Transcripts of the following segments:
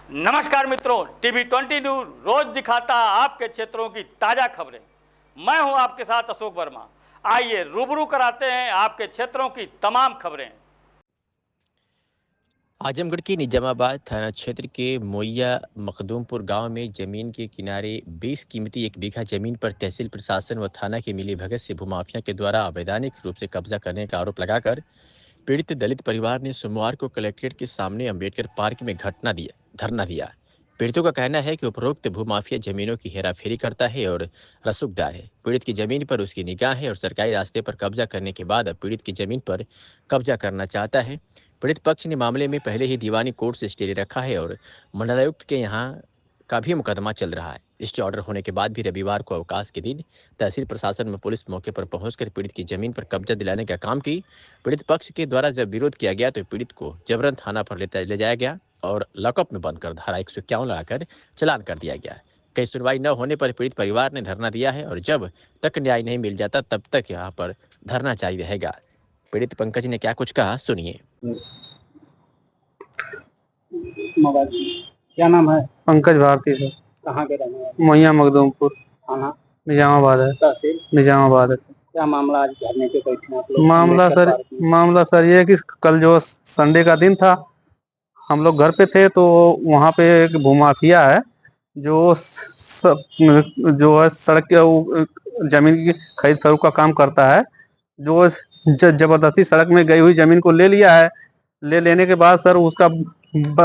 नमस्कार मित्रों, TV 20 news रोज दिखाता आपके क्षेत्रों की ताजा खबरें। मैं हूं आपके साथ अशोक वर्मा। आइए रूबरू कराते हैं आपके क्षेत्रों की तमाम खबरें। आजमगढ़ के निजामाबाद थाना क्षेत्र के मोइया मखदूमपुर गांव में जमीन के किनारे 20 कीमती 1 बीघा जमीन पर तहसील प्रशासन व थाना की मिलीभगत से भूमाफिया के द्वारा अवैधानिक रूप से कब्जा करने का आरोप लगाकर पीड़ित दलित परिवार ने सोमवार को कलेक्ट्रेट के सामने अंबेडकर पार्क में धरना दिया। पीड़ितों का कहना है कि उपरोक्त भूमाफिया जमीनों की हेराफेरी करता है और रसूखदार है। पीड़ित की जमीन पर उसकी निगाह है और सरकारी रास्ते पर कब्जा करने के बाद अब पीड़ित की जमीन पर कब्जा करना चाहता है। पीड़ित पक्ष ने मामले में पहले ही दीवानी कोर्ट से स्टे ले रखा है और मंडलायुक्त के यहाँ का भी मुकदमा चल रहा है। स्टे ऑर्डर होने के बाद भी रविवार को अवकाश के दिन तहसील प्रशासन में पुलिस मौके पर पहुंचकर पीड़ित की जमीन पर कब्जा दिलाने का काम की। पीड़ित पक्ष के द्वारा जब विरोध किया गया तो पीड़ित को जबरन थाना पर ले जाया गया और लॉकअप में बंद कर धारा 151 लगाकर चालान कर दिया गया। कई सुनवाई न होने पर पीड़ित परिवार ने धरना दिया है और जब तक न्याय नहीं मिल जाता तब तक यहाँ पर धरना जारी रहेगा। पीड़ित पंकज ने क्या कुछ कहा, सुनिए। क्या नाम है? पंकज भारती सर। कहाँ के रहने वाले? मोइया मखदूमपुर, थाना निजामाबाद है। तहसील निजामाबाद है। क्या मामला आज धरने पे बैठे आप लोग? मामला सर ये है कि कल जो संडे का दिन था, हम लोग घर पे थे तो वहाँ पे एक भूमाफिया है जो जो है सड़क के जमीन की खरीद फरोख्त का काम करता है, जो जबरदस्ती सड़क में गई हुई जमीन को ले लिया है। लेने के बाद सर उसका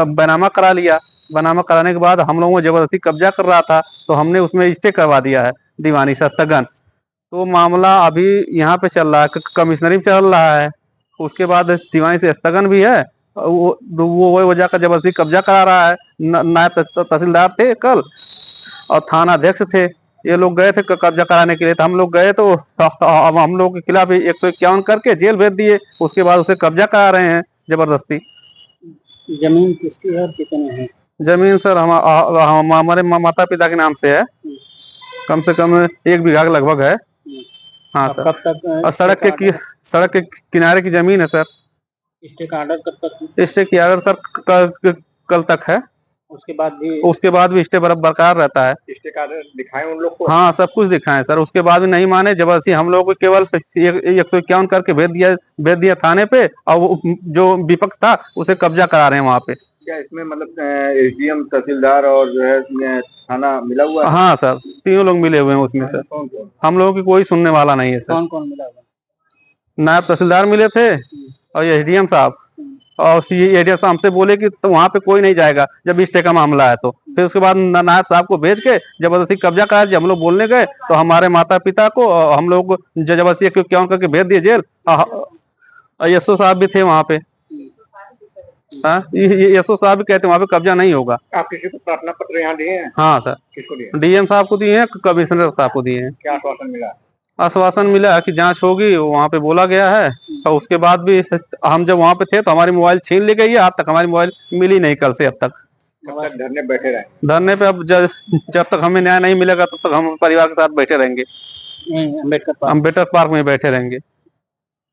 बनामा करा लिया। बनामा कराने के बाद हम लोगों को जबरदस्ती कब्जा कर रहा था तो हमने उसमें स्टे करवा दिया है, दीवानी स्थगन। तो मामला अभी यहाँ पे चल रहा है, कमिश्नरी में चल रहा है। उसके बाद दीवानी से स्थगन भी है। वो वजह का जबरदस्ती कब्जा करा रहा है। नायब तहसीलदार थे कल और थाना अध्यक्ष थे, ये लोग गए थे कब्जा कराने के लिए। तो हम लोग गए तो हम लोग के खिलाफ 151 करके जेल भेज दिए। उसके बाद उसे कब्जा करा रहे हैं जबरदस्ती। जमीन किसकी है और कितने हैं? जमीन सर हमारे माता पिता के नाम से है, कम से कम 1 बीघा के लगभग है। हाँ सर। कब तक? और सड़क के किनारे की जमीन है सर। स्टे का ऑर्डर कब तक? स्टे की ऑर्डर सर कल तक है। उसके बाद भी स्टे बरकरार रहता है। स्टे का ऑर्डर दिखाएं उन लोग को? हाँ सब कुछ दिखाएं सर। उसके बाद भी नहीं माने, जबरदस्ती हम लोग को केवल 151 करके भेज दिया थाने पे और जो विपक्ष था उसे कब्जा करा रहे हैं वहाँ पे। क्या इसमें मतलब एसडीएम, तहसीलदार और जो है थाना मिला हुआ है? हाँ सर, तीनों लोग मिले हुए हैं उसमें सर। कौन कौन? हम लोगों की कोई सुनने वाला नहीं है सर। कौन कौन मिला हुआ? नायब तहसीलदार मिले थे और एसडीएम साहब। और ये एरिया से हमसे बोले कि तो वहाँ पे कोई नहीं जाएगा जब स्टे का मामला है। तो फिर उसके बाद नायब साहब को भेज के जबरदस्ती कब्जा करा। जब हम लोग बोलने गए तो हमारे माता पिता को हम लोग जबरदस्ती क्यों करके भेज दिए जेल। यशो साहब भी थे वहाँ पे। हाँ, यशो साहब भी कहते वहाँ पे कब्जा नहीं होगा। आप किसी को प्रार्थना पत्र यहाँ दिए हैं? हाँ सर। किसको दिए? डीएम साहब को दिए हैं, कमिश्नर साहब को दिए हैं। क्या आश्वासन मिला? आश्वासन मिला कि जांच होगी, वहाँ पे बोला गया है। और उसके बाद भी हम जब वहाँ पे थे तो हमारी मोबाइल छीन ली गई है। आज तक हमारी मोबाइल मिली नहीं, कल से अब तक। धरने बैठे रहे? धरने पे अब जब तक हमें न्याय नहीं मिलेगा तब तक हम परिवार के साथ बैठे रहेंगे। अम्बेडकर पार्क में बैठे रहेंगे।